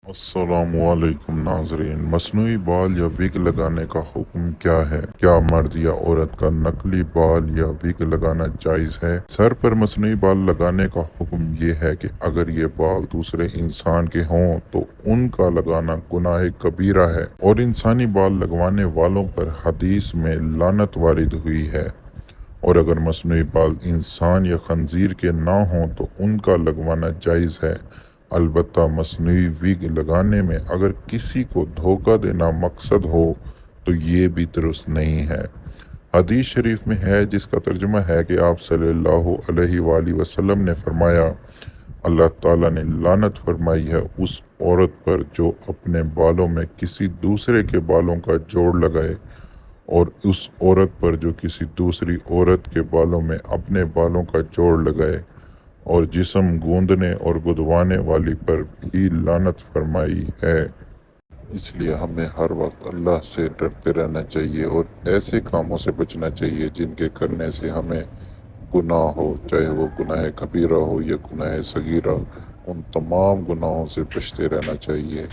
अस्सलामुअलैकुम नाज़रीन। मसनूई बाल या विग लगाने का हुक्म क्या है? क्या मर्द या औरत का नकली बाल या विग लगाना जायज़ है? सर पर मसनूई बाल लगाने का हुक्म ये है कि अगर ये बाल दूसरे इंसान के हों तो उनका लगाना गुनाह कबीरा है और इंसानी बाल लगवाने वालों पर हदीस में लानत वारिद हुई है। और अगर मसनूई बाल इंसान या खंजीर के ना हों तो उनका लगवाना जायज़ है। अलबत्ता मसनूई विग लगाने में अगर किसी को धोखा देना मकसद हो तो ये भी दुरुस्त नहीं है। हदीस शरीफ में है जिसका तर्जुमा है कि आप सल्लल्लाहु अलैहि वसल्लम ने फरमाया, अल्लाह ताला ने लानत फरमाई है उस औरत पर जो अपने बालों में किसी दूसरे के बालों का जोड़ लगाए और उस औरत पर जो किसी दूसरी औरत के बालों में अपने बालों का जोड़ लगाए और जिस्म गूंदने और गुदवाने वाली पर भी लानत फरमाई है। इसलिए हमें हर वक्त अल्लाह से डरते रहना चाहिए और ऐसे कामों से बचना चाहिए जिनके करने से हमें गुनाह हो, चाहे वो गुनाह कबीरा हो या गुनाह सगीरा। उन तमाम गुनाहों से बचते रहना चाहिए।